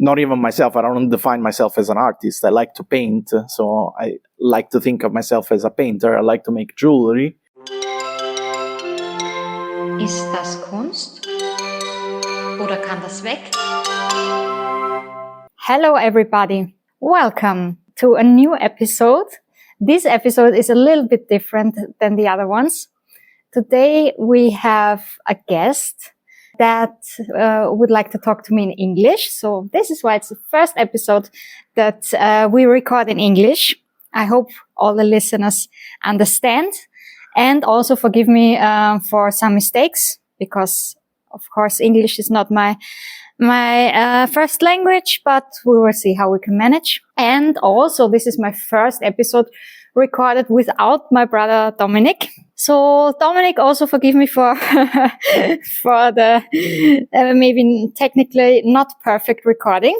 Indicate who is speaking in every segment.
Speaker 1: not even myself. I don't define myself as an artist. I like to paint, so I like to think of myself as a painter. I like to make jewelry.
Speaker 2: Ist das Kunst? Oder kann das weg?
Speaker 3: Hello everybody, welcome to a new episode. This episode is a little bit different than the other ones. Today we have a guest that would like to talk to me in English. So this is why it's the first episode that we record in English. I hope all the listeners understand and also forgive me for some mistakes, because of course English is not my first language, but we will see how we can manage. And also this is my first episode recorded without my brother Dominic. So Dominic, also forgive me for for the maybe technically not perfect recording,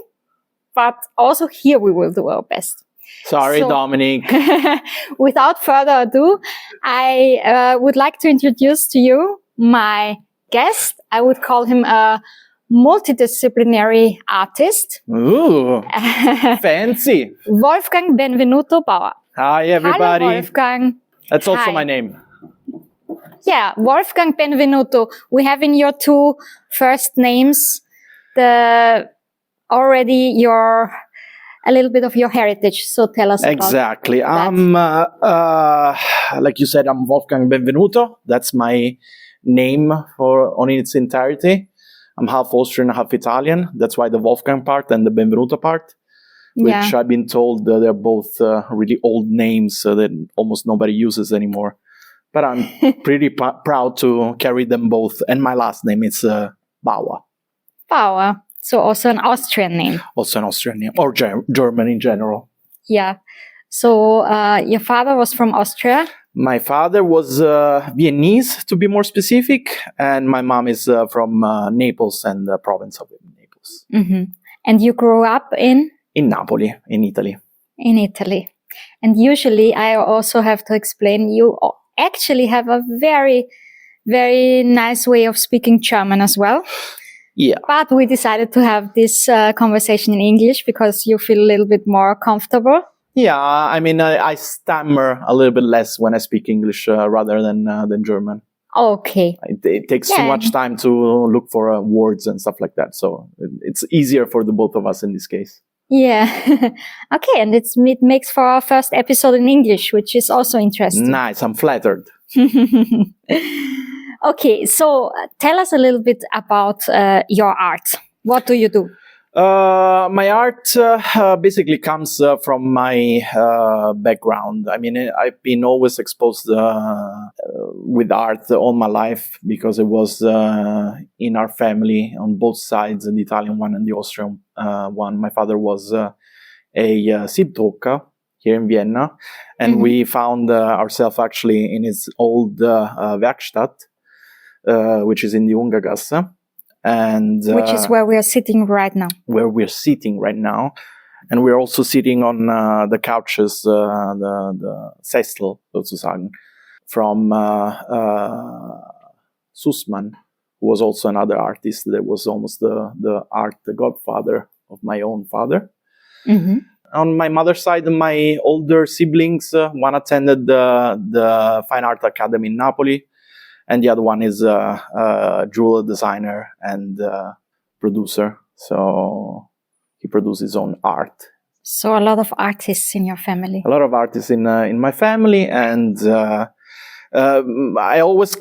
Speaker 3: but also here we will do our best.
Speaker 1: Sorry, Dominic.
Speaker 3: Without further ado, I would like to introduce to you my guest. I would call him a multidisciplinary artist.
Speaker 1: Ooh, fancy.
Speaker 3: Wolfgang Benvenuto Bauer.
Speaker 1: Hi, everybody.
Speaker 3: Hello, Wolfgang.
Speaker 1: That's also
Speaker 3: Hi.
Speaker 1: my name.
Speaker 3: Yeah, Wolfgang Benvenuto. We have in your two first names a little bit of your heritage. So tell us
Speaker 1: Exactly.
Speaker 3: about that.
Speaker 1: I'm, like you said, I'm Wolfgang Benvenuto. That's my name on its entirety. I'm half Austrian, half Italian. That's why the Wolfgang part and the Benvenuto part, which I've been told they're both really old names that almost nobody uses anymore. But I'm pretty proud to carry them both. And my last name is Bauer.
Speaker 3: Bauer. So also an Austrian name.
Speaker 1: Also an Austrian name, or German in general.
Speaker 3: Yeah. So your father was from Austria?
Speaker 1: My father was Viennese, to be more specific, and my mom is from Naples and the province of Naples.
Speaker 3: Mm-hmm. And you grew up in?
Speaker 1: In Napoli, in Italy.
Speaker 3: In Italy. And usually I also have to explain, you actually have a very, very nice way of speaking German as well.
Speaker 1: Yeah.
Speaker 3: But we decided to have this conversation in English because you feel a little bit more comfortable.
Speaker 1: Yeah, I mean, I stammer a little bit less when I speak English rather than German.
Speaker 3: Okay.
Speaker 1: It takes too much time to look for words and stuff like that. So it's easier for the both of us in this case.
Speaker 3: Yeah. Okay, and it makes for our first episode in English, which is also interesting.
Speaker 1: Nice, I'm flattered.
Speaker 3: Okay, so tell us a little bit about your art. What do you do?
Speaker 1: My art basically comes from my background. I mean, I've been always exposed with art all my life because it was in our family on both sides, the Italian one and the Austrian one. My father was a Siebdrucker here in Vienna, and we found ourselves actually in his old Werkstatt, which is in the Ungergasse. And
Speaker 3: which is where we are sitting right now.
Speaker 1: And we're also sitting on the couches, the Sessel, sozusagen, from Sussman, who was also another artist that was almost the godfather of my own father.
Speaker 3: Mm-hmm.
Speaker 1: On my mother's side, my older siblings, one attended the Fine Art Academy in Napoli, and the other one is a jewel designer and producer. So he produces his own art.
Speaker 3: So a lot of artists in your family.
Speaker 1: A lot of artists in my family, and I always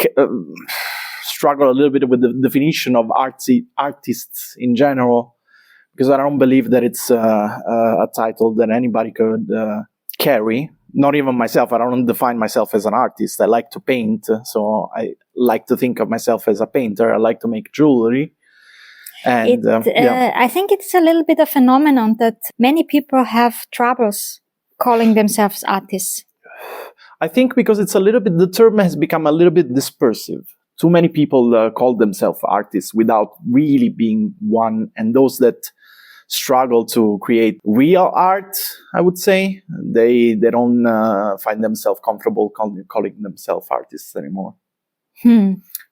Speaker 1: struggle a little bit with the definition of artists in general, because I don't believe that it's a title that anybody could carry. Not even myself. I don't define myself as an artist. I like to paint, so I like to think of myself as a painter. I like to make jewelry. And
Speaker 3: I think it's a little bit a phenomenon that many people have troubles calling themselves artists.
Speaker 1: I think because the term has become a little bit dispersive. Too many people call themselves artists without really being one, and those that struggle to create real art, I would say, they don't find themselves comfortable calling themselves artists anymore.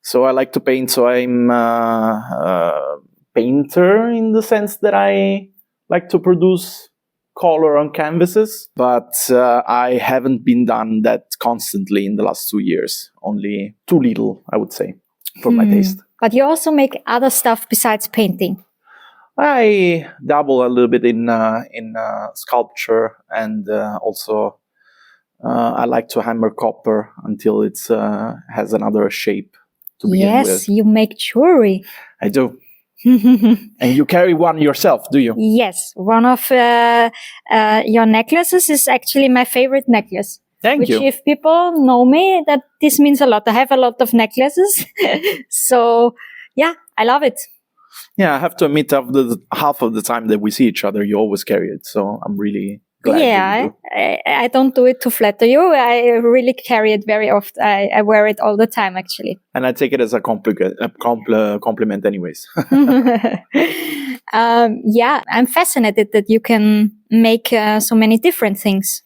Speaker 1: So I like to paint, so I'm a painter in the sense that I like to produce color on canvases, but I haven't been done that constantly in the last 2 years. Only too little, I would say, for my taste.
Speaker 3: But you also make other stuff besides painting.
Speaker 1: I dabble a little bit in sculpture, and also I like to hammer copper until it has another shape to begin with.
Speaker 3: Yes, you make jewelry.
Speaker 1: I do. And you carry one yourself, do you?
Speaker 3: Yes, one of your necklaces is actually my favorite necklace.
Speaker 1: Thank you.
Speaker 3: Which, if people know me, that this means a lot. I have a lot of necklaces. So, yeah, I love it.
Speaker 1: Yeah, I have to admit, half of the time that we see each other, you always carry it. So I'm really glad.
Speaker 3: Yeah, I don't do it to flatter you. I really carry it very often. I wear it all the time, actually.
Speaker 1: And I take it as a compliment anyways.
Speaker 3: Yeah, I'm fascinated that you can make so many different things.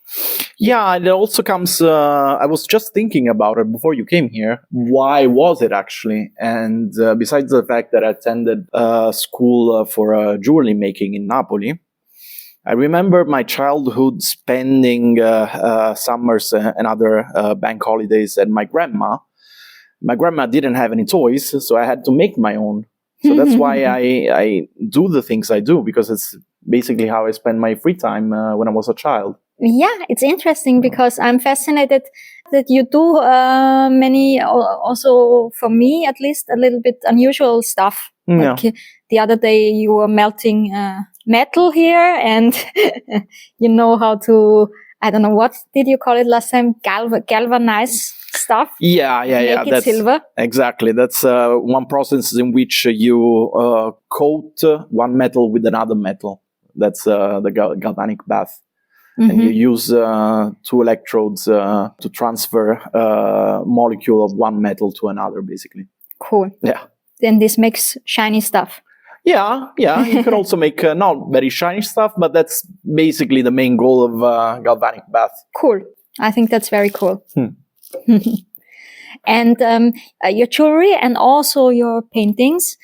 Speaker 1: Yeah, and it also comes, I was just thinking about it before you came here. Why was it actually? And besides the fact that I attended school for jewelry making in Napoli, I remember my childhood spending summers and other bank holidays at my grandma. My grandma didn't have any toys, so I had to make my own. So that's why I do the things I do, because it's basically how I spend my free time when I was a child.
Speaker 3: Yeah, it's interesting because I'm fascinated that you do many, also for me at least, a little bit unusual stuff.
Speaker 1: Yeah.
Speaker 3: Like the other day you were melting metal here, and you know how to, I don't know, what did you call it last time? Galvanize stuff?
Speaker 1: Yeah.
Speaker 3: Make it
Speaker 1: That's
Speaker 3: silver?
Speaker 1: Exactly. That's one process in which you coat one metal with another metal. That's the galvanic bath. And you use 2 electrodes to transfer a molecule of one metal to another, basically.
Speaker 3: Cool.
Speaker 1: Yeah.
Speaker 3: Then this makes shiny stuff.
Speaker 1: Yeah. You can also make not very shiny stuff, but that's basically the main goal of galvanic bath.
Speaker 3: Cool. I think that's very cool. And your jewelry and also your paintings,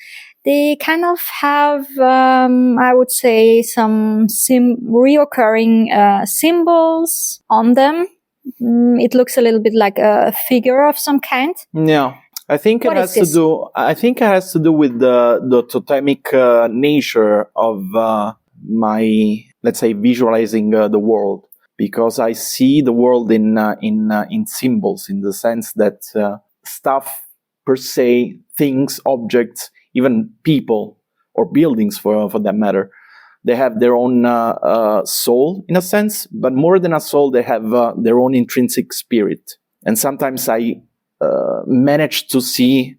Speaker 3: they kind of have, I would say, some reoccurring symbols on them. It looks a little bit like a figure of some kind.
Speaker 1: Yeah, I think it has to do. I think it has to do with the totemic nature of my, let's say, visualizing the world, because I see the world in symbols, in the sense that stuff per se, things, objects, even people or buildings for that matter, they have their own soul in a sense, but more than a soul, they have their own intrinsic spirit. And sometimes I manage to see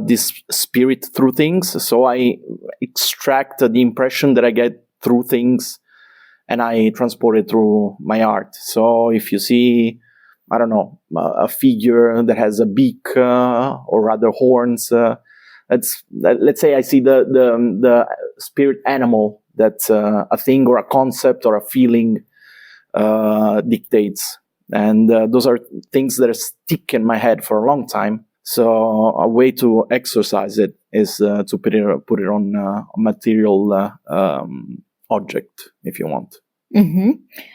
Speaker 1: this spirit through things, so I extract the impression that I get through things and I transport it through my art. So if you see, I don't know, a figure that has a beak or rather horns, let's say I see the spirit animal that a thing or a concept or a feeling dictates. And those are things that stick in my head for a long time. So a way to exercise it is to put it on a material object, if you want.
Speaker 3: Mm-hmm.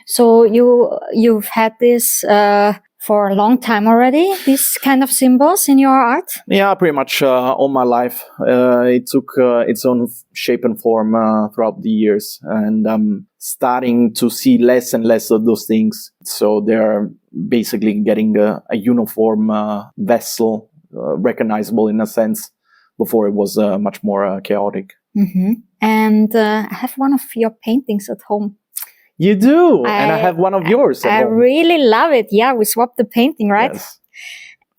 Speaker 3: So you've had this for a long time already, these kind of symbols in your art?
Speaker 1: Yeah, pretty much all my life. It took its own shape and form throughout the years, and I'm starting to see less and less of those things. So they're basically getting a uniform vessel, recognizable in a sense. Before it was much more chaotic.
Speaker 3: Mm-hmm. And I have one of your paintings at home.
Speaker 1: You do, and I have one of yours at home.
Speaker 3: I really love it. Yeah, we swapped the painting, right?
Speaker 1: Yes.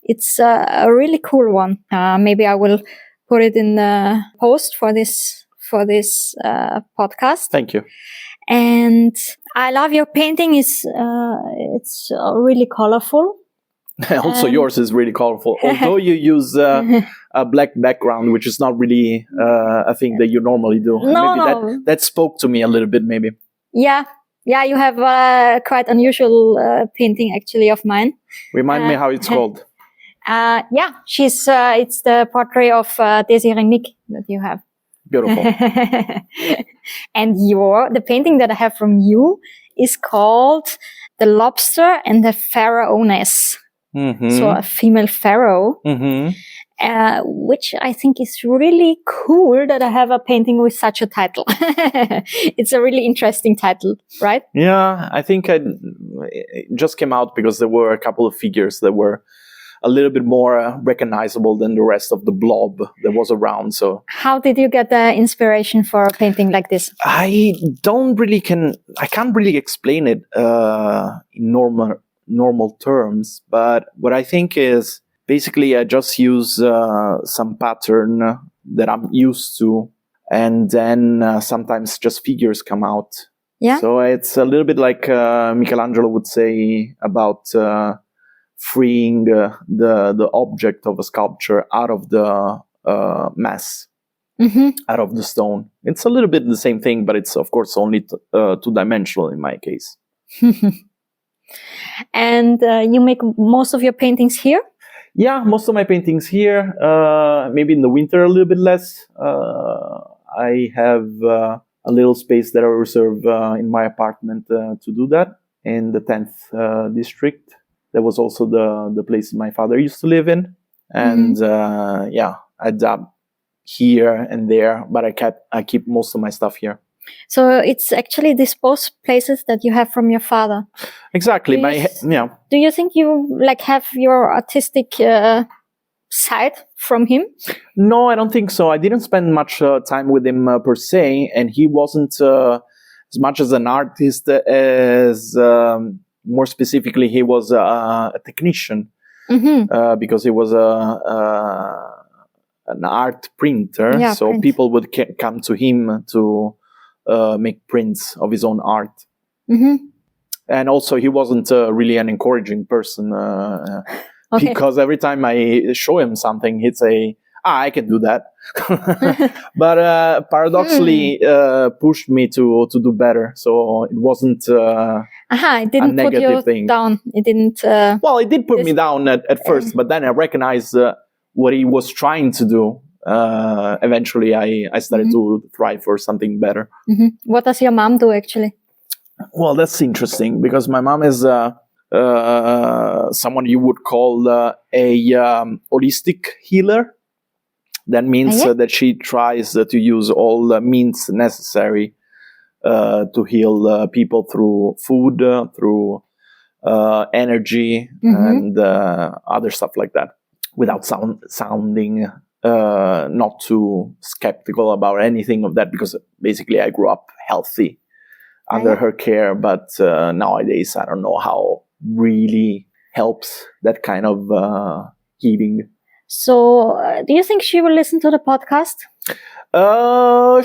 Speaker 3: It's a really cool one. Maybe I will put it in the post for this podcast.
Speaker 1: Thank you.
Speaker 3: And I love your painting. It's really colorful.
Speaker 1: Also, yours is really colorful. Although you use a black background, which is not really a thing that you normally do.
Speaker 3: No.
Speaker 1: That spoke to me a little bit, maybe.
Speaker 3: Yeah, you have quite unusual painting actually of mine.
Speaker 1: Remind me how it's called.
Speaker 3: It's the portrait of Desiree Nick that you have.
Speaker 1: Beautiful.
Speaker 3: And the painting that I have from you is called The Lobster and the Pharaohess.
Speaker 1: Mm-hmm.
Speaker 3: So a female pharaoh,
Speaker 1: Mm-hmm.
Speaker 3: which I think is really cool that I have a painting with such a title. It's a really interesting title, right?
Speaker 1: Yeah, I think it just came out because there were a couple of figures that were a little bit more recognizable than the rest of the blob that was around. So
Speaker 3: how did you get the inspiration for a painting like this?
Speaker 1: I can't really explain it in normal terms, but what I think is basically I just use some pattern that I'm used to, and then sometimes just figures come out.
Speaker 3: Yeah.
Speaker 1: So it's a little bit like Michelangelo would say about freeing the object of a sculpture out of the mass, out of the stone. It's a little bit the same thing, but it's of course only two-dimensional in my case.
Speaker 3: And you make most of your paintings here?
Speaker 1: Yeah, most of my paintings here. Maybe in the winter a little bit less. I have a little space that I reserve in my apartment to do that in the 10th district. That was also the place my father used to live in. And I dab here and there, but I keep most of my stuff here.
Speaker 3: So it's actually these both places that you have from your father.
Speaker 1: Exactly.
Speaker 3: Do you think you have your artistic side from him?
Speaker 1: No, I don't think so. I didn't spend much time with him per se, and he wasn't as much as an artist as more specifically he was a technician, because he was an art printer.
Speaker 3: Yeah,
Speaker 1: so people would come to him to make prints of his own art. And also he wasn't really an encouraging person, because every time I show him something, he'd say, I can do that. But paradoxically pushed me to do better. So it wasn't
Speaker 3: it didn't
Speaker 1: a
Speaker 3: put
Speaker 1: negative
Speaker 3: you
Speaker 1: thing.
Speaker 3: down. It didn't.
Speaker 1: Well, it did put me down at first, but then I recognized what he was trying to do. Eventually, I started to try for something better.
Speaker 3: What does your mom do, actually?
Speaker 1: Well, that's interesting because my mom is someone you would call a holistic healer. That means that she tries to use all the means necessary to heal people through food, through energy, and other stuff like that, without sounding not too skeptical about anything of that, because basically I grew up healthy under her care, but nowadays I don't know how really helps that kind of healing.
Speaker 3: So, do you think she will listen to the podcast?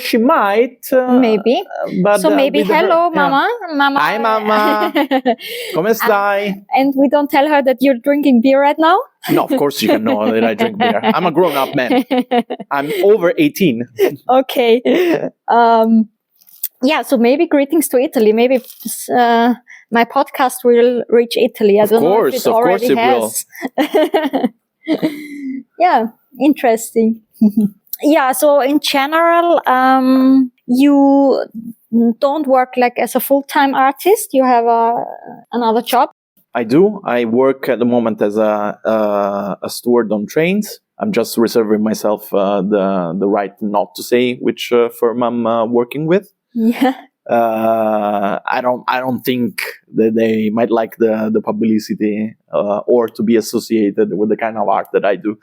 Speaker 1: She might.
Speaker 3: Maybe.
Speaker 1: But,
Speaker 3: so maybe, hello, Mama. Mama.
Speaker 1: Hi, Mama. Come stai?
Speaker 3: And we don't tell her that you're drinking beer right now?
Speaker 1: No, of course you can know that I drink beer. I'm a grown-up man. I'm over 18.
Speaker 3: Okay. Yeah, so maybe greetings to Italy. Maybe my podcast will reach Italy. I don't know if it already has. Yeah, interesting. Yeah, so in general, you don't work as a full-time artist. You have another job.
Speaker 1: I do. I work at the moment as a steward on trains. I'm just reserving myself the right not to say which firm I'm working with.
Speaker 3: Yeah.
Speaker 1: I don't think that they might like the publicity or to be associated with the kind of art that I do.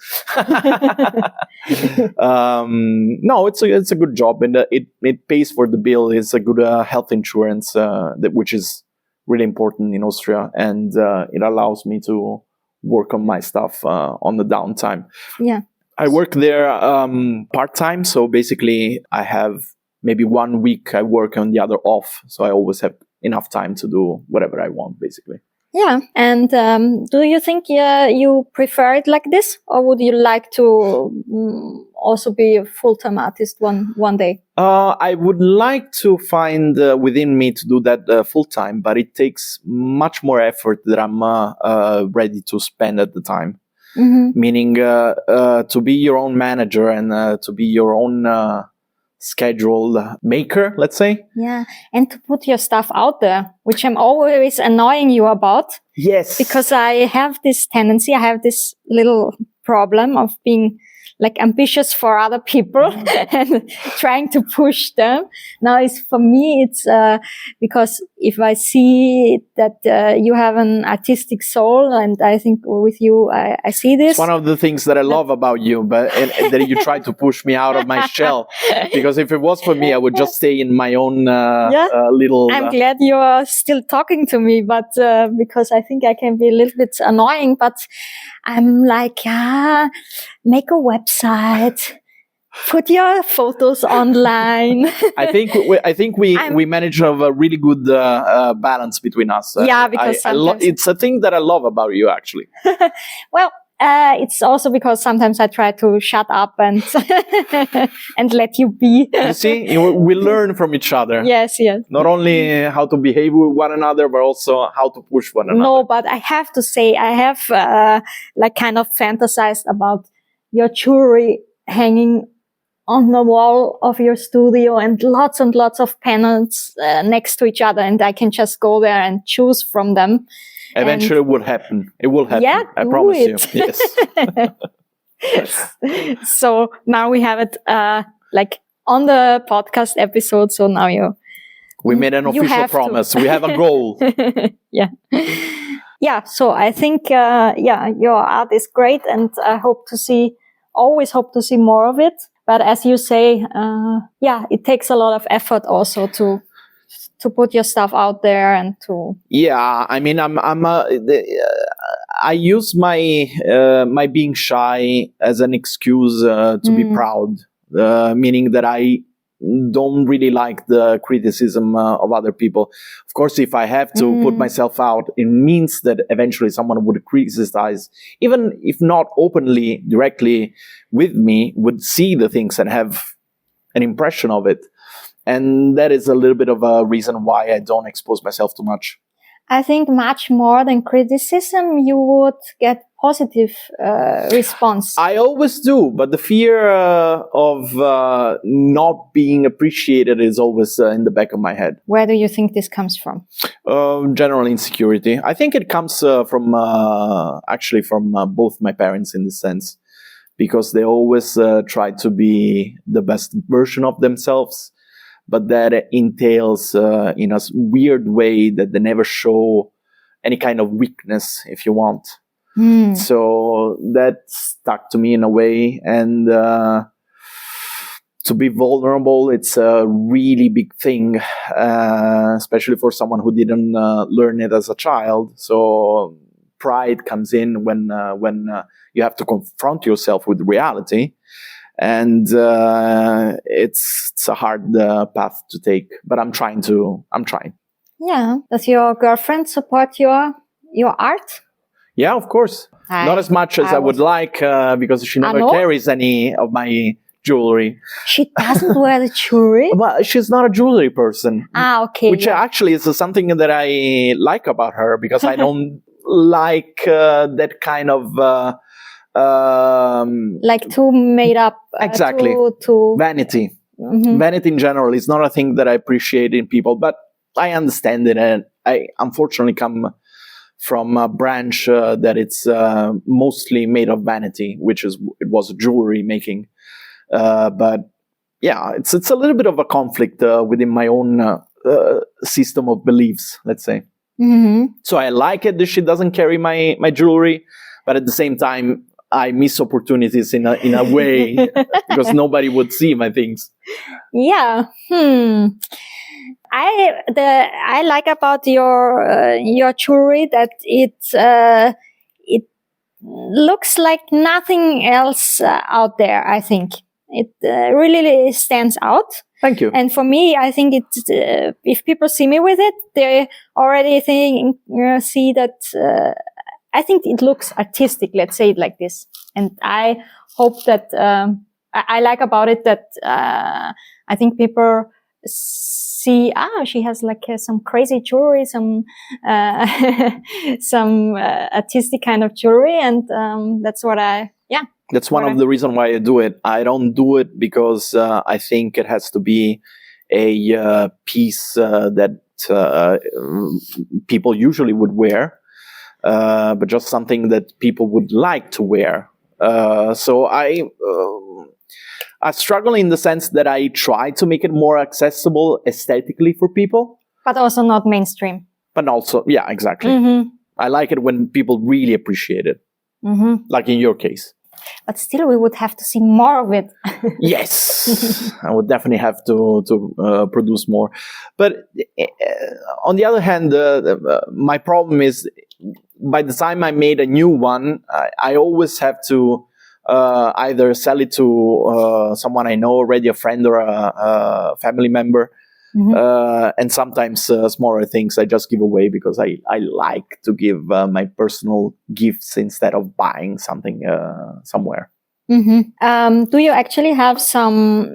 Speaker 1: No, it's a good job, and it pays for the bill. It's a good health insurance, which is really important in Austria, and it allows me to work on my stuff on the downtime.
Speaker 3: Yeah,
Speaker 1: I work there part-time, so basically I have maybe 1 week I work and the other off, so I always have enough time to do whatever I want, basically.
Speaker 3: Yeah, and do you think you prefer it like this, or would you like to also be a full-time artist one day?
Speaker 1: I would like to find within me to do that full-time, but it takes much more effort that I'm ready to spend at the time. Meaning to be your own manager and to be your own schedule maker, let's say.
Speaker 3: Yeah. And to put your stuff out there, which I'm always annoying you about.
Speaker 1: Yes.
Speaker 3: Because I have this tendency, I have this little problem of being like ambitious for other people and trying to push them. Now for me, it's because if I see that you have an artistic soul, and I think with you, I see this.
Speaker 1: It's one of the things that I love about you, but and that you try to push me out of my shell. Because if it was for me, I would just stay in my own little...
Speaker 3: I'm glad you are still talking to me, but because I think I can be a little bit annoying, but I'm like, make a website, put your photos online.
Speaker 1: I think we manage to have a really good balance between us.
Speaker 3: Yeah, because
Speaker 1: it's a thing that I love about you, actually.
Speaker 3: Well, it's also because sometimes I try to shut up and and let you be.
Speaker 1: You see, we learn from each other.
Speaker 3: Yes.
Speaker 1: Not only how to behave with one another, but also how to push one another.
Speaker 3: No, but I have to say, I have kind of fantasized about your jewelry hanging on the wall of your studio and lots of panels next to each other, and I can just go there and choose from them.
Speaker 1: Eventually, it will happen. It will happen.
Speaker 3: Yeah,
Speaker 1: I promise you.
Speaker 3: Yes. So now we have it on the podcast episode. So now
Speaker 1: we made an official promise. We have a goal.
Speaker 3: Yeah. So I think your art is great, and I always hope to see more of it. But as you say, it takes a lot of effort also to put your stuff out there and to...
Speaker 1: Yeah, I mean, I use my being shy as an excuse to be proud, meaning that I don't really like the criticism of other people. Of course, if I have to put myself out, it means that eventually someone would criticize, even if not openly, directly with me, would see the things and have an impression of it. And that is a little bit of a reason why I don't expose myself too much.
Speaker 3: I think much more than criticism, you would get positive response.
Speaker 1: I always do, but the fear of not being appreciated is always in the back of my head.
Speaker 3: Where do you think this comes from?
Speaker 1: General insecurity. I think it comes from both my parents in this sense, because they always try to be the best version of themselves. But that entails, in a weird way, that they never show any kind of weakness, if you want. So that stuck to me in a way. And to be vulnerable, it's a really big thing, especially for someone who didn't learn it as a child. So pride comes in when you have to confront yourself with reality. And it's a hard path to take, but I'm trying.
Speaker 3: Yeah. Does your girlfriend support your art?
Speaker 1: Yeah, of course. Not as much as I would like, because she never carries any of my jewelry.
Speaker 3: She doesn't wear the jewelry?
Speaker 1: Well, she's not a jewelry person.
Speaker 3: Okay.
Speaker 1: Which actually is something that I like about her, because I don't like that kind of...
Speaker 3: like too made up.
Speaker 1: Exactly.
Speaker 3: Too
Speaker 1: vanity. Vanity in general is not a thing that I appreciate in people, but I understand it, and I unfortunately come from a branch that it's mostly made of vanity, it was jewelry making. But yeah, it's a little bit of a conflict within my own system of beliefs, let's say. So I like it that she doesn't carry my jewelry, but at the same time, I miss opportunities in a way because nobody would see my things.
Speaker 3: Yeah. I like about your jewelry that it looks like nothing else out there. I think it really stands out.
Speaker 1: Thank you.
Speaker 3: And for me, I think if people see me with it, they already see that. I think it looks artistic, let's say it like this. And I hope that, I like about it that, I think people see, she has some crazy jewelry, some artistic kind of jewelry. And, that's what
Speaker 1: That's one of the reasons why I do it. I don't do it because I think it has to be a piece that people usually would wear, but just something that people would like to wear. So I struggle in the sense that I try to make it more accessible aesthetically for people.
Speaker 3: But also not mainstream.
Speaker 1: But also, yeah, exactly.
Speaker 3: Mm-hmm.
Speaker 1: I like it when people really appreciate it.
Speaker 3: Mm-hmm.
Speaker 1: Like in your case.
Speaker 3: But still, we would have to see more of it.
Speaker 1: Yes, I would definitely have to produce more. But on the other hand, my problem is by the time I made a new one, I always have to either sell it to someone I know already, a friend or a family member. Mm-hmm. And sometimes smaller things I just give away because I like to give my personal gifts instead of buying something somewhere.
Speaker 3: Mm-hmm. Do you actually have some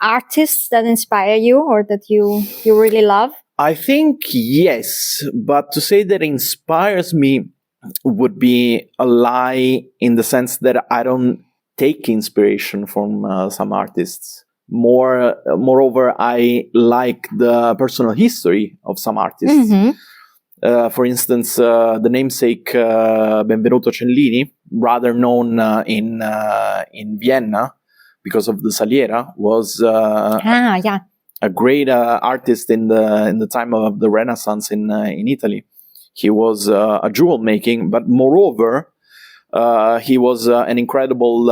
Speaker 3: artists that inspire you or that you really love?
Speaker 1: I think yes, but to say that inspires me would be a lie in the sense that I don't take inspiration from some artists. Moreover, I like the personal history of some artists. Mm-hmm. For instance, the namesake Benvenuto Cellini, rather known in Vienna because of the Saliera, was a great artist in the time of the Renaissance in Italy. He was a jewel making, but moreover, he was an incredible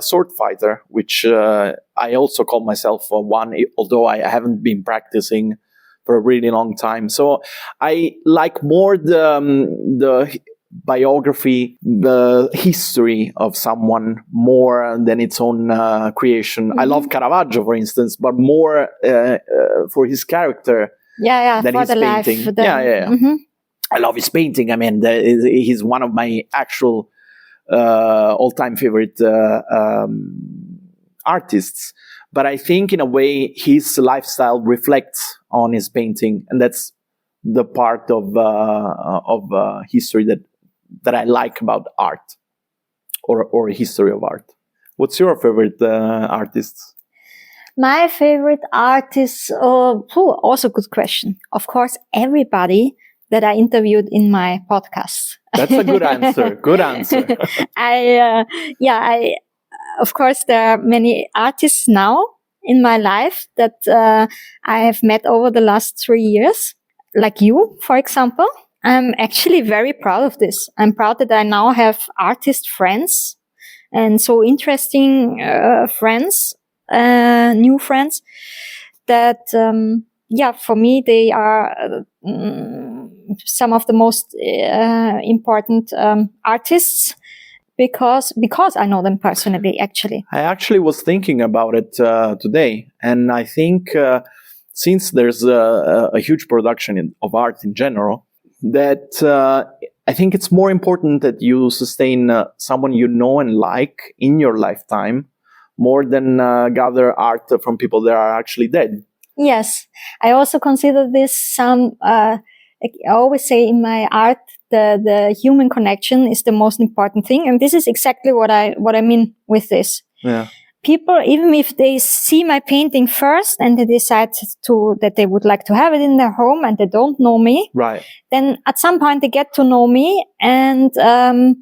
Speaker 1: sword fighter, which I also call myself one, although I haven't been practicing for a really long time. So I like more the biography, the history of someone more than its own creation. Mm-hmm. I love Caravaggio, for instance, but more for his character than
Speaker 3: for
Speaker 1: his
Speaker 3: the
Speaker 1: painting.
Speaker 3: Life,
Speaker 1: Mm-hmm. I love his painting. I mean, he's one of my actual all-time favorite artists. But I think, in a way, his lifestyle reflects on his painting, and that's the part of history that I like about art, or history of art. What's your favorite artists?
Speaker 3: My favorite artists, also good question. Of course, everybody that I interviewed in my podcast.
Speaker 1: That's a good answer. Good answer.
Speaker 3: Of course, there are many artists now in my life that I have met over the last 3 years, like you, for example. I'm actually very proud of this. I'm proud that I now have artist friends and so interesting friends, new friends that, for me, they are some of the most important artists because I know them personally, actually.
Speaker 1: I actually was thinking about it today, and I think since there's a huge production of art in general, that I think it's more important that you sustain someone you know and like in your lifetime more than gather art from people that are actually dead.
Speaker 3: Yes, I also consider this I always say in my art, the human connection is the most important thing, and this is exactly what I mean with this.
Speaker 1: Yeah.
Speaker 3: People, even if they see my painting first and they decide that they would like to have it in their home and they don't know me,
Speaker 1: right?
Speaker 3: Then at some point they get to know me, and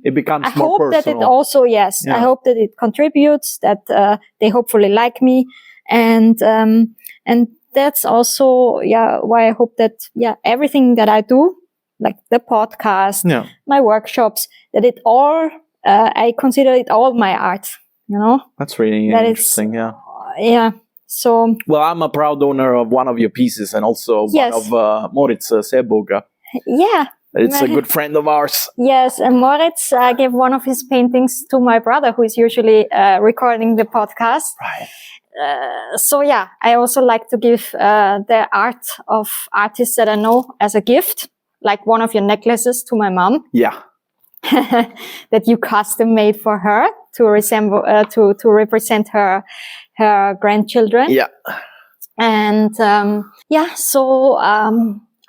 Speaker 1: it becomes
Speaker 3: I
Speaker 1: more
Speaker 3: hope
Speaker 1: personal.
Speaker 3: that it also, yes, yeah. I hope that it contributes, that they hopefully like me, and that's also why I hope that everything that I do, like the podcast, my workshops, that it all I consider it all my art. You know,
Speaker 1: that's really interesting.
Speaker 3: Yeah. So,
Speaker 1: well, I'm a proud owner of one of your pieces, and also one of Moritz Seeburger.
Speaker 3: Yeah,
Speaker 1: it's a good friend of ours.
Speaker 3: Yes, and Moritz gave one of his paintings to my brother, who is usually recording the podcast.
Speaker 1: Right.
Speaker 3: I also like to give the art of artists that I know as a gift, like one of your necklaces to my mom.
Speaker 1: Yeah.
Speaker 3: That you custom made for her to resemble to represent her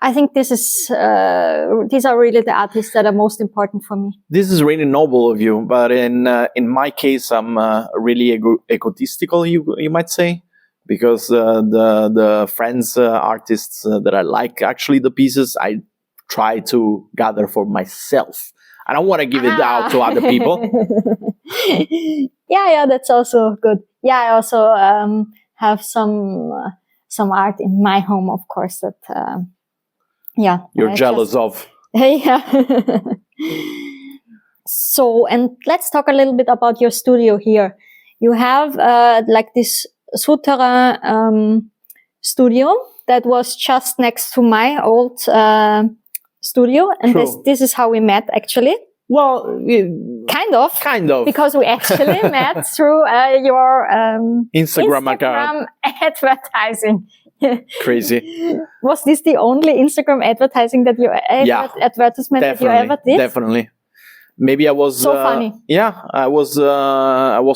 Speaker 3: I think these are really the artists that are most important for me.
Speaker 1: This is really noble of you, but in my case, I'm really egotistical. You might say, because the friends artists that I like, actually the pieces I try to gather for myself. I don't want to give it out to other people.
Speaker 3: Yeah, that's also good. Yeah, I also have some art in my home, of course. That
Speaker 1: You're jealous of.
Speaker 3: Yeah. So, and let's talk a little bit about your studio here. You have like this souterrain studio that was just next to my old studio, and this is how we met, actually.
Speaker 1: Well,
Speaker 3: kind of, because we actually met through your
Speaker 1: Instagram account
Speaker 3: advertising.
Speaker 1: Crazy.
Speaker 3: Was this the only Instagram advertising that you advertisement that you ever did?
Speaker 1: Definitely. Maybe I was
Speaker 3: so funny.
Speaker 1: Yeah, I was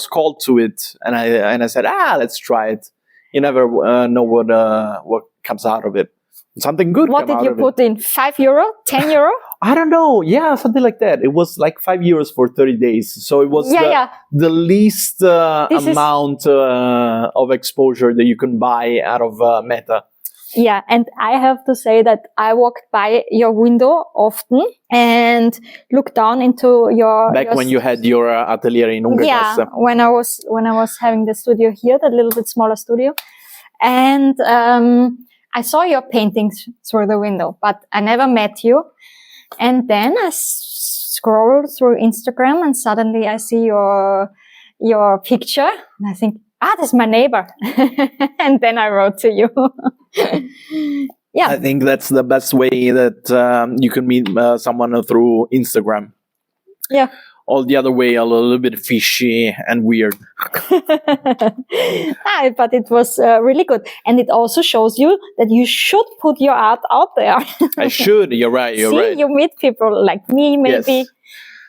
Speaker 1: called to it, and I said, let's try it. You never know what comes out of it. Something good.
Speaker 3: What did you put in? €5, €10?
Speaker 1: I don't know. Yeah, something like that. It was like €5 for 30 days. So it was the least amount of exposure that you can buy out of Meta.
Speaker 3: Yeah, and I have to say that I walked by your window often and looked down into your
Speaker 1: when you had your atelier in Ungarn.
Speaker 3: Yeah, when I was having the studio here, the little bit smaller studio, and I saw your paintings through the window, but I never met you. And then I scrolled through Instagram, and suddenly I see your picture, and I think, that's my neighbor. And then I wrote to you. Yeah,
Speaker 1: I think that's the best way that you can meet someone through Instagram.
Speaker 3: Yeah.
Speaker 1: All the other way, a little bit fishy and weird.
Speaker 3: But it was really good. And it also shows you that you should put your art out there.
Speaker 1: I should. You're right. You're right.
Speaker 3: You meet people like me, maybe.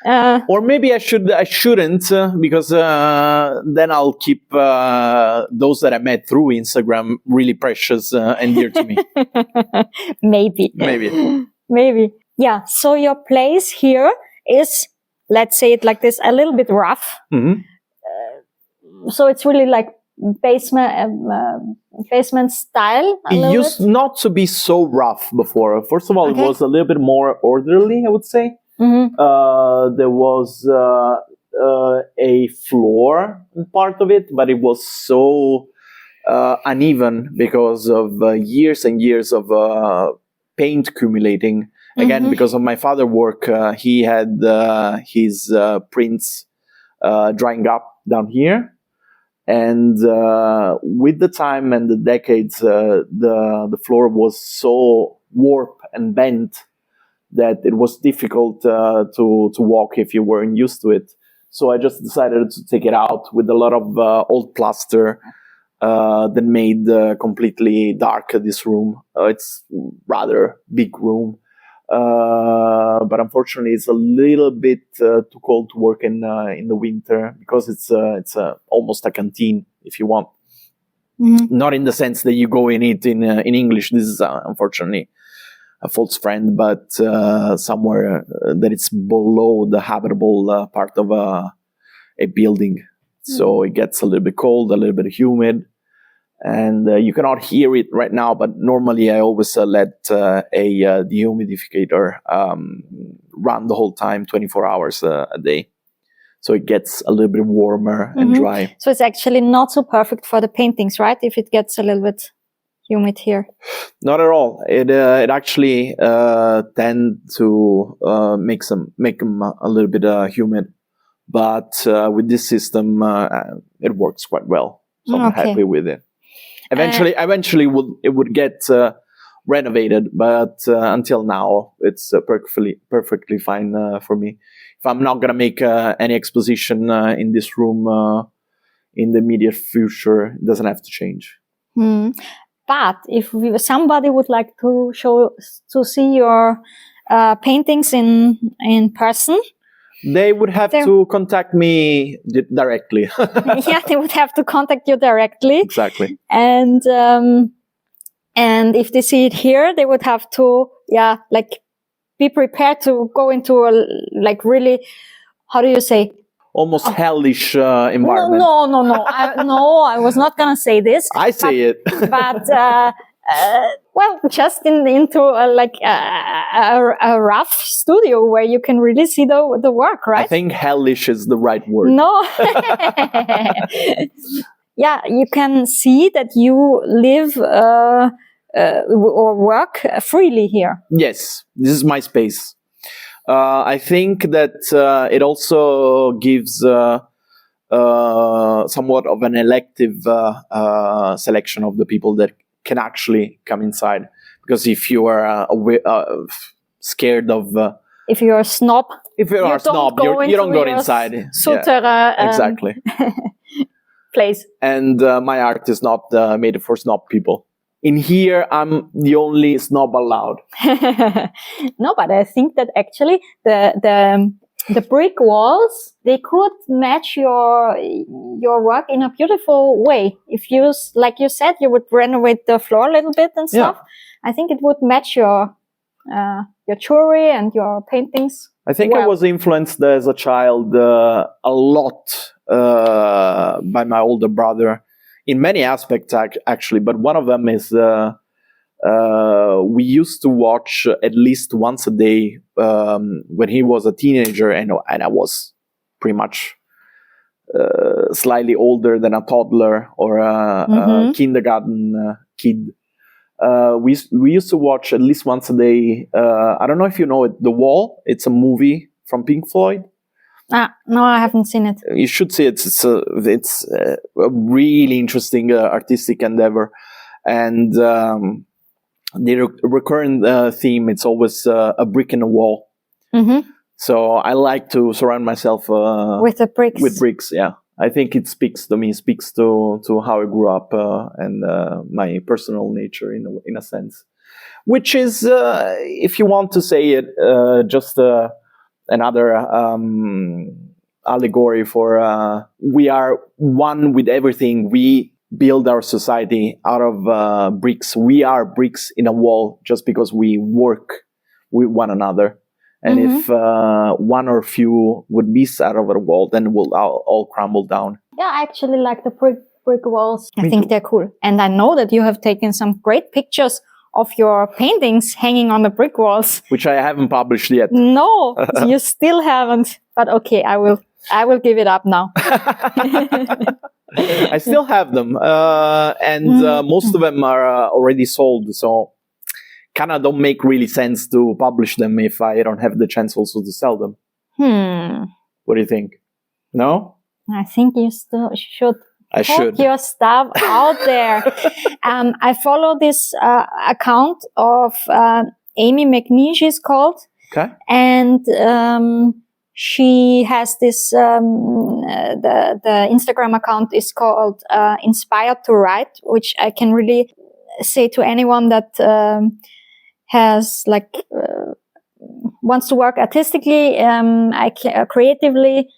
Speaker 1: Yes. Or maybe I shouldn't, because then I'll keep those that I met through Instagram really precious and dear to me.
Speaker 3: Maybe. Yeah. So your place here is, let's say it like this, a little bit rough.
Speaker 1: Mm-hmm.
Speaker 3: So it's really like basement style.
Speaker 1: It used not to be so rough before. First of all, It was a little bit more orderly, I would say.
Speaker 3: Mm-hmm.
Speaker 1: There was a floor part of it, but it was so uneven because of years and years of paint accumulating. Again, because of my father's work, he had his prints drying up down here. And with the time and the decades, the floor was so warped and bent that it was difficult to walk if you weren't used to it. So I just decided to take it out with a lot of old plaster that made completely dark this room. It's rather big room. But unfortunately, it's a little bit too cold to work in the winter, because it's almost a canteen, if you want. Mm-hmm. Not in the sense that you go in it in English. This is unfortunately a false friend, but somewhere that it's below the habitable part of a building. Mm-hmm. So it gets a little bit cold, a little bit humid. And you cannot hear it right now, but normally I always let a dehumidificator run the whole time, 24 hours a day. So it gets a little bit warmer and dry.
Speaker 3: So it's actually not so perfect for the paintings, right? If it gets a little bit humid here.
Speaker 1: Not at all. It actually tends to make them a little bit humid. But with this system, it works quite well. So I'm happy with it. Eventually, it would get renovated, but until now, it's perfectly fine for me. If I'm not gonna make any exposition in this room in the immediate future, it doesn't have to change.
Speaker 3: But if somebody would like to see your paintings in person,
Speaker 1: they would have to contact me directly.
Speaker 3: Yeah, they would have to contact you directly.
Speaker 1: Exactly.
Speaker 3: And And if they see it here, they would have to, be prepared to go into a, really, how do you say?
Speaker 1: Almost hellish environment.
Speaker 3: No. I was not going to say this.
Speaker 1: I say it.
Speaker 3: But, just into a rough studio where you can really see the work, right?
Speaker 1: I think hellish is the right word.
Speaker 3: No. Yeah, you can see that you live or work freely here.
Speaker 1: Yes, this is my space. I think that it also gives somewhat of an elective selection of the people that can actually come inside. Because if you are scared of...
Speaker 3: if you're a snob,
Speaker 1: you don't go inside. Exactly.
Speaker 3: Place.
Speaker 1: And my art is not made for snob people. In here, I'm the only snob allowed.
Speaker 3: No, but I think that actually the brick walls, they could match your work in a beautiful way. If you, like you said, you would renovate the floor a little bit and stuff. Yeah. I think it would match your jewelry and your paintings.
Speaker 1: I think I was influenced as a child a lot by my older brother in many aspects, actually. But one of them is we used to watch at least once a day when he was a teenager, and I was pretty much slightly older than a toddler or a kindergarten kid. We used to watch at least once a day. I don't know if you know it, The Wall. It's a movie from Pink Floyd.
Speaker 3: No, I haven't seen it.
Speaker 1: You should see it. It's a really interesting artistic endeavor, and the recurrent theme, it's always a brick in a wall. Mm-hmm. So I like to surround myself
Speaker 3: with the bricks.
Speaker 1: With bricks, yeah. I think it speaks to me, speaks to how I grew up and my personal nature in a sense, which is, if you want to say it, just another allegory for we are one with everything. We build our society out of bricks. We are bricks in a wall just because we work with one another. And if one or few would miss out of a wall, then we'll all crumble down.
Speaker 3: Yeah, I actually like the brick walls. I think they're cool. And I know that you have taken some great pictures of your paintings hanging on the brick walls.
Speaker 1: Which I haven't published yet.
Speaker 3: No, you still haven't. But okay, I will give it up now.
Speaker 1: I still have them. And most of them are already sold. So kind of don't make really sense to publish them if I don't have the chance also to sell them. What do you think? No?
Speaker 3: I think you still should put your stuff out there. I follow this account of Amy McNee, she's called.
Speaker 1: Okay.
Speaker 3: And she has this, the Instagram account is called Inspired to Write, which I can really say to anyone that has wants to work artistically, creatively,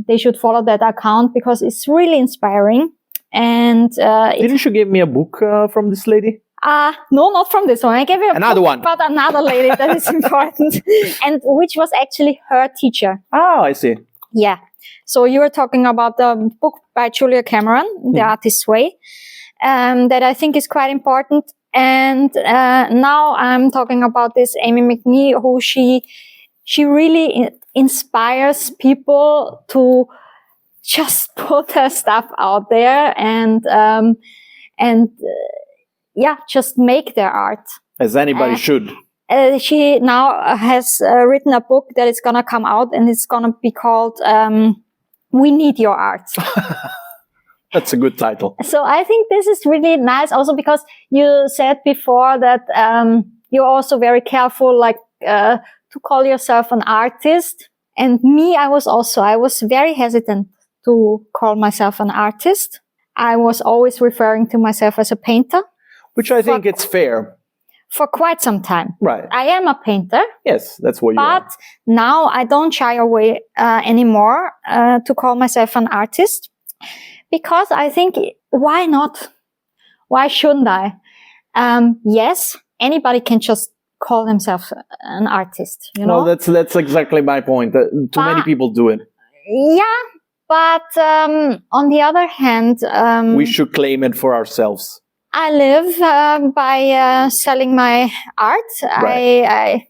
Speaker 3: they should follow that account because it's really inspiring. And
Speaker 1: didn't you give me a book from this lady?
Speaker 3: No, not from this one. I gave you
Speaker 1: another one,
Speaker 3: but another lady that is important, and which was actually her teacher.
Speaker 1: Oh, I see.
Speaker 3: Yeah. So you were talking about the book by Julia Cameron, The Artist's Way, that I think is quite important. And now I'm talking about this Amy McNee, who she really inspires people to just put her stuff out there and just make their art.
Speaker 1: As anybody should.
Speaker 3: She now has written a book that is gonna come out, and it's gonna be called "We Need Your Art."
Speaker 1: That's a good title.
Speaker 3: So I think this is really nice also because you said before that you're also very careful to call yourself an artist. And me, I was very hesitant to call myself an artist. I was always referring to myself as a painter.
Speaker 1: Which I think it's fair.
Speaker 3: For quite some time.
Speaker 1: Right.
Speaker 3: I am a painter.
Speaker 1: Yes, that's what you are.
Speaker 3: But now I don't shy away anymore to call myself an artist. Because I think, why not? Why shouldn't I? Yes, anybody can just call themselves an artist, you know?
Speaker 1: Well, that's exactly my point. Too many people do it.
Speaker 3: Yeah, but on the other hand,
Speaker 1: We should claim it for ourselves.
Speaker 3: I live by selling my art.
Speaker 1: Right.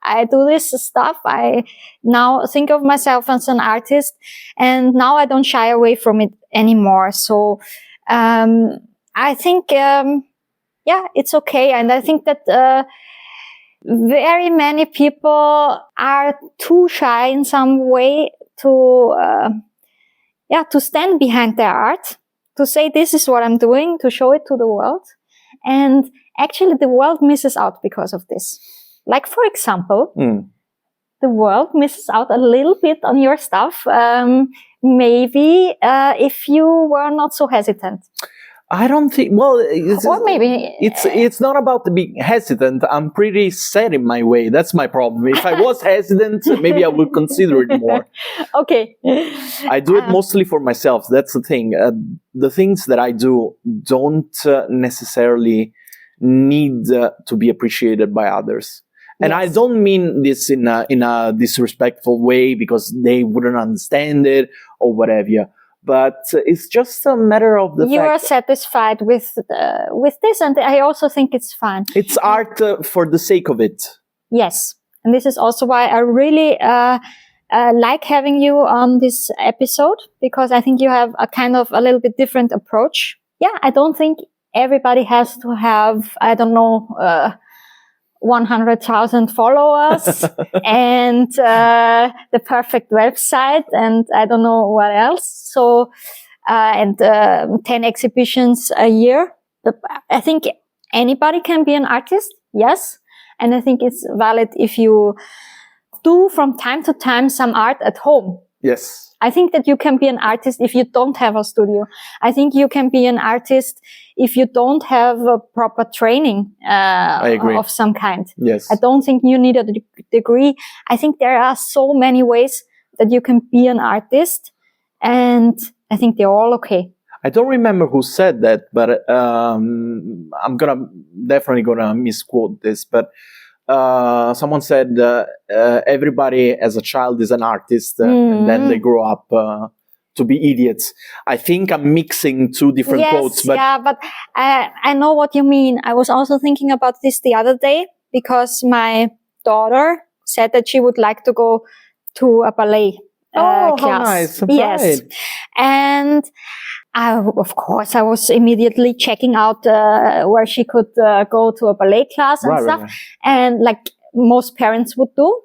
Speaker 3: I do this stuff. I now think of myself as an artist, and now I don't shy away from it anymore. So I think, it's okay. And I think that very many people are too shy in some way to stand behind their art, to say this is what I'm doing, to show it to the world. And actually the world misses out because of this. Like, for example, the world misses out a little bit on your stuff. Maybe if you were not so hesitant.
Speaker 1: I don't think. Well,
Speaker 3: or maybe
Speaker 1: it's not about being hesitant. I'm pretty set in my way. That's my problem. If I was hesitant, maybe I would consider it more.
Speaker 3: Okay.
Speaker 1: I do it mostly for myself. That's the thing. The things that I do don't necessarily need to be appreciated by others. And I don't mean this in a disrespectful way because they wouldn't understand it or whatever. But it's just a matter of the fact
Speaker 3: you are satisfied with this, and I also think it's fun.
Speaker 1: It's art for the sake of it.
Speaker 3: Yes, and this is also why I really like having you on this episode, because I think you have a little bit different approach. Yeah, I don't think everybody has to have 100,000 followers and the perfect website and I don't know what else. So, and 10 exhibitions a year. I think anybody can be an artist. Yes. And I think it's valid if you do from time to time some art at home.
Speaker 1: Yes.
Speaker 3: I think that you can be an artist if you don't have a studio. I think you can be an artist if you don't have a proper training of some kind.
Speaker 1: Yes.
Speaker 3: I don't think you need a degree. I think there are so many ways that you can be an artist, and I think they're all okay.
Speaker 1: I don't remember who said that, but I'm definitely gonna misquote this, but someone said everybody as a child is an artist and then they grow up to be idiots. I think I'm mixing two different quotes. But
Speaker 3: I know what you mean. I was also thinking about this the other day because my daughter said that she would like to go to a ballet class.
Speaker 1: How nice.
Speaker 3: Yes. And of course, I was immediately checking out where she could go to a ballet class and stuff. Right. And like most parents would do.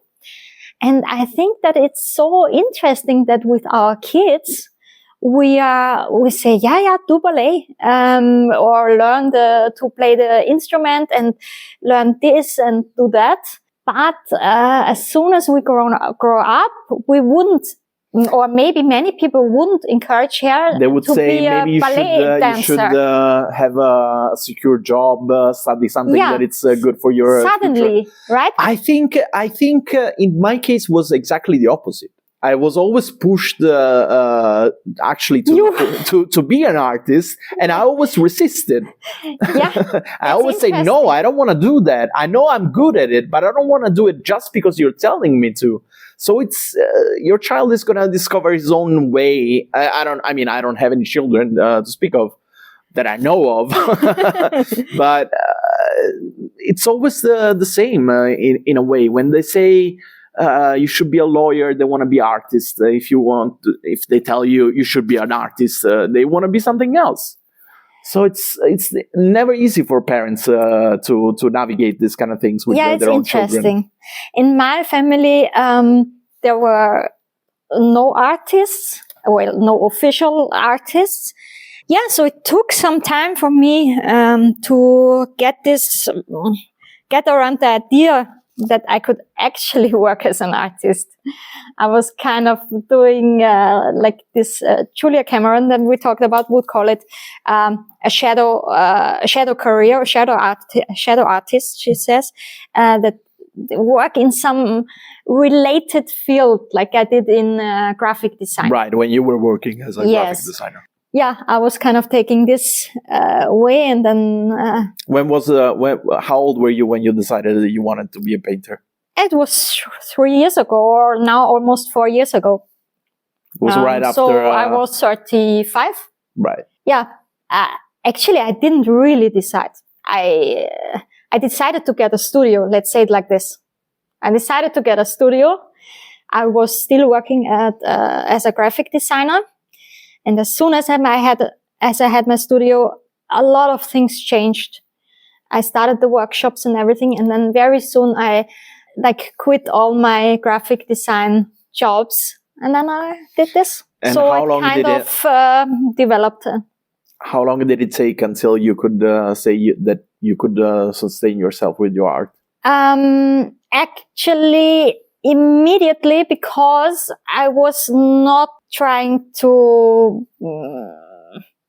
Speaker 3: And I think that it's so interesting that with our kids, we say, do ballet, or learn to play the instrument and learn this and do that. But as soon as we grow up, we wouldn't, or maybe many people wouldn't encourage her.
Speaker 1: They would
Speaker 3: to
Speaker 1: say
Speaker 3: be
Speaker 1: maybe you should have a secure job, study something that it's good for your
Speaker 3: suddenly,
Speaker 1: future.
Speaker 3: Right?
Speaker 1: I think in my case was exactly the opposite. I was always pushed actually to be an artist, and I always resisted.
Speaker 3: Yeah,
Speaker 1: I always say no. I don't want to do that. I know I'm good at it, but I don't want to do it just because you're telling me to. So it's your child is going to discover his own way. I don't have any children to speak of that I know of, but it's always the same in a way. When they say you should be a lawyer, they want to be artist. If they tell you should be an artist, they want to be something else. So it's never easy for parents to navigate these kind of things with their own children.
Speaker 3: It's interesting. In my family, there were no artists, no official artists. Yeah, so it took some time for me to get around the idea that I could actually work as an artist. I was kind of doing like this. Julia Cameron, that we talked about, would call it a shadow career, a shadow artist. She says that work in some related field, like I did in graphic design.
Speaker 1: Right, when you were working as a graphic designer.
Speaker 3: yeah, I was kind of taking this way, and then
Speaker 1: How old were you when you decided that you wanted to be a painter?
Speaker 3: it was 3 years ago, or now almost 4 years ago.
Speaker 1: It was right after.
Speaker 3: So I was 35.
Speaker 1: Right.
Speaker 3: Yeah. Actually, I didn't really decide. I decided to get a studio. Let's say it like this. I decided to get a studio. I was still working as a graphic designer, and as soon as I had my studio, a lot of things changed. I started the workshops and everything, and then very soon I quit all my graphic design jobs, and then I did this.
Speaker 1: And
Speaker 3: so
Speaker 1: how long
Speaker 3: I
Speaker 1: did
Speaker 3: kind of developed.
Speaker 1: How long did it take until you could that you could sustain yourself with your art?
Speaker 3: Actually, immediately, because I was not trying to.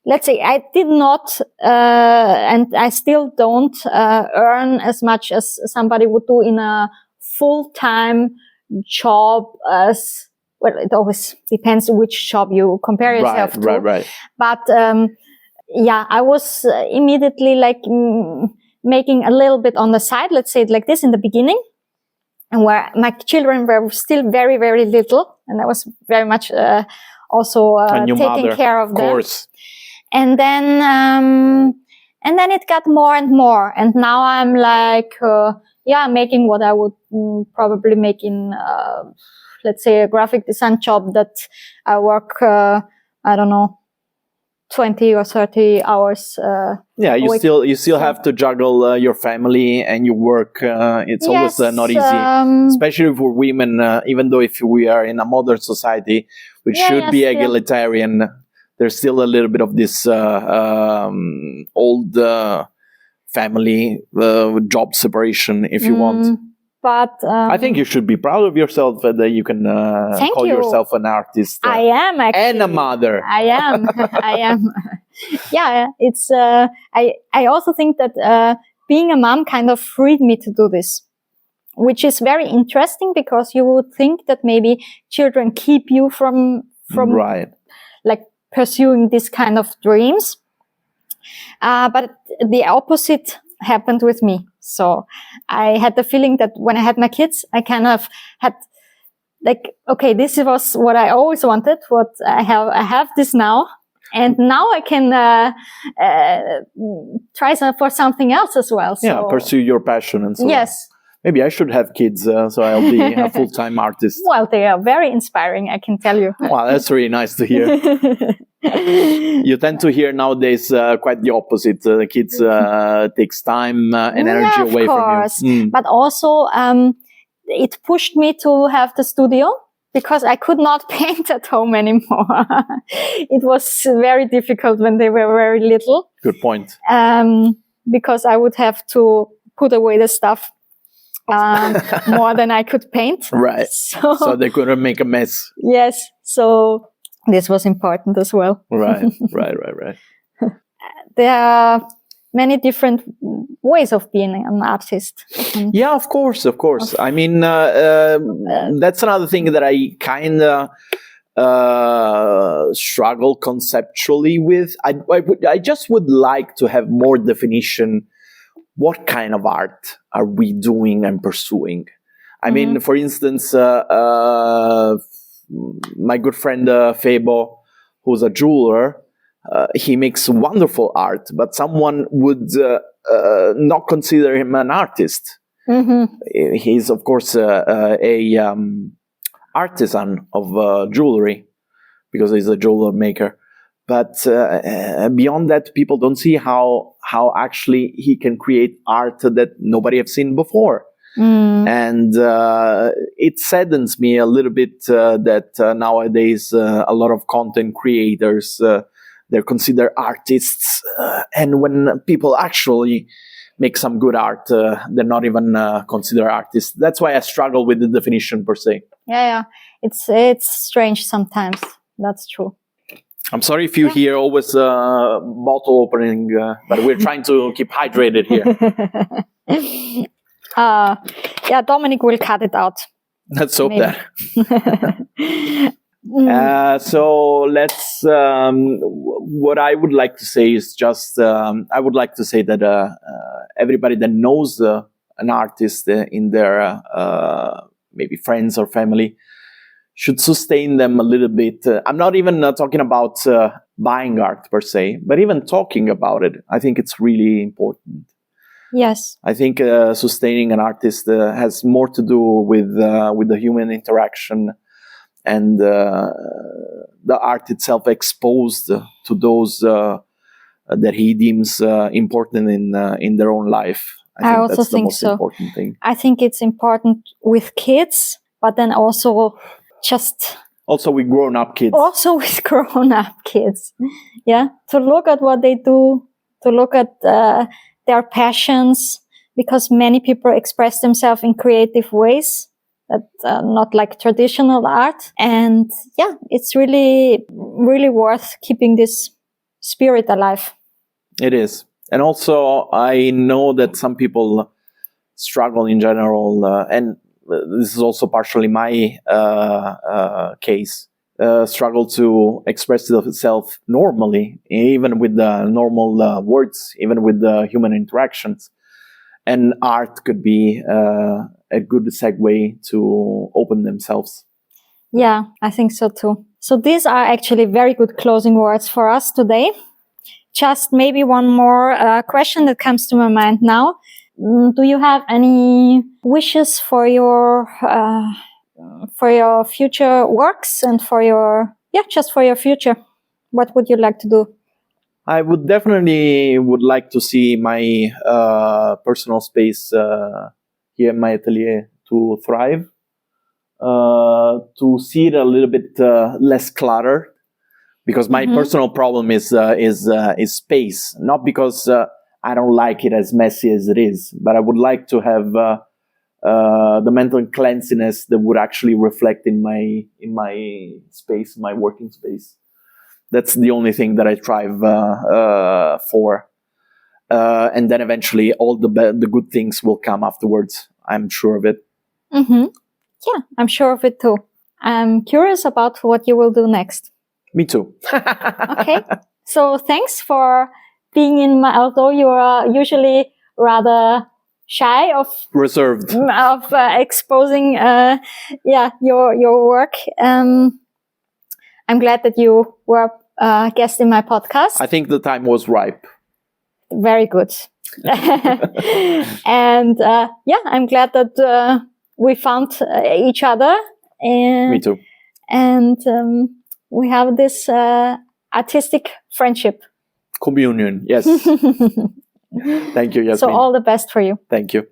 Speaker 3: Let's say I did not, and I still don't earn as much as somebody would do in a full-time job. As well, it always depends which job you compare yourself to.
Speaker 1: Right.
Speaker 3: But yeah, I was immediately making a little bit on the side. Let's say it like this in the beginning, and where my children were still very, very little, and I was very much also taking care of them. Of course. And then it got more and more. And now I'm making what I would probably make in, let's say, a graphic design job that I work, 20 or 30 hours.
Speaker 1: You still have to juggle your family and your work. It's always not easy, especially for women, even though if we are in a modern society, which should be egalitarian. There's still a little bit of this old family job separation, if you want.
Speaker 3: But
Speaker 1: I think you should be proud of yourself that you can call yourself an artist.
Speaker 3: I am actually,
Speaker 1: and a mother.
Speaker 3: I am. I am. Yeah, it's. I also think that being a mom kind of freed me to do this, which is very interesting, because you would think that maybe children keep you from
Speaker 1: right,
Speaker 3: pursuing this kind of dreams. But the opposite happened with me. So I had the feeling that when I had my kids, I kind of had okay, this was what I always wanted. What I have this now. And now I can try for something else as well. So.
Speaker 1: Yeah, pursue your passion and so
Speaker 3: yes.
Speaker 1: Maybe I should have kids, so I'll be a full-time artist.
Speaker 3: Well, they are very inspiring, I can tell you.
Speaker 1: Wow, that's really nice to hear. You tend to hear nowadays quite the opposite. The kids takes time and energy away from you.
Speaker 3: But also, it pushed me to have the studio, because I could not paint at home anymore. It was very difficult when they were very little.
Speaker 1: Good point.
Speaker 3: Because I would have to put away the stuff more than I could paint.
Speaker 1: Right. So they couldn't make a mess.
Speaker 3: Yes. So this was important as well.
Speaker 1: Right.
Speaker 3: There are many different ways of being an artist.
Speaker 1: Yeah, of course. I mean, that's another thing that I kind of struggle conceptually with. I just would like to have more definition. What kind of art are we doing and pursuing? I mean, for instance, my good friend Febo, who's a jeweler, he makes wonderful art, but someone would not consider him an artist. He's, of course, a artisan of jewelry, because he's a jeweler maker. But beyond that, people don't see how actually he can create art that nobody have seen before. And it saddens me a little bit that nowadays a lot of content creators, they're considered artists. And when people actually make some good art, they're not even considered artists. That's why I struggle with the definition per se.
Speaker 3: Yeah. It's strange sometimes. That's true.
Speaker 1: I'm sorry if you hear always bottle opening, but we're trying to keep hydrated here.
Speaker 3: Dominic will cut it out.
Speaker 1: Let's hope that. So let's. What I would like to say is just. I would like to say that everybody that knows an artist in their maybe friends or family should sustain them a little bit. I'm not even talking about buying art per se, but even talking about it. I think it's really important.
Speaker 3: Yes.
Speaker 1: I think sustaining an artist has more to do with the human interaction and the art itself exposed to those that he deems important in their own life.
Speaker 3: I also
Speaker 1: that's the
Speaker 3: think
Speaker 1: most
Speaker 3: so.
Speaker 1: important thing.
Speaker 3: I think it's important with kids, but then also just...
Speaker 1: Also with grown-up kids.
Speaker 3: Also with grown-up kids. Yeah, to look at what they do, to look at their passions, because many people express themselves in creative ways that not like traditional art. And yeah, it's really, really worth keeping this spirit alive.
Speaker 1: It is. And also, I know that some people struggle in general, and this is also partially my case, struggle to express itself normally, even with the normal words, even with the human interactions. And art could be a good segue to open themselves.
Speaker 3: Yeah, I think so too. So these are actually very good closing words for us today. Just maybe one more question that comes to my mind now. Do you have any wishes for your future works and for your future? What would you like to do?
Speaker 1: I would definitely like to see my personal space here in my atelier to thrive, to see it a little bit less cluttered, because my personal problem is space. Not because I don't like it as messy as it is, but I would like to have the mental cleanliness that would actually reflect in my space, my working space. That's the only thing that I strive for, and then eventually all the good things will come afterwards. I'm sure of it.
Speaker 3: Mm-hmm. Yeah, I'm sure of it too. I'm curious about what you will do next.
Speaker 1: Me too.
Speaker 3: Okay, so thanks for being in my. Although you are usually rather shy of
Speaker 1: reserved
Speaker 3: of exposing, your work. I'm glad that you were a guest in my podcast.
Speaker 1: I think the time was ripe.
Speaker 3: Very good. And I'm glad that we found each other.
Speaker 1: Me too.
Speaker 3: And we have this artistic friendship.
Speaker 1: Communion, yes. Thank you, Jasmin.
Speaker 3: So all the best for you.
Speaker 1: Thank you.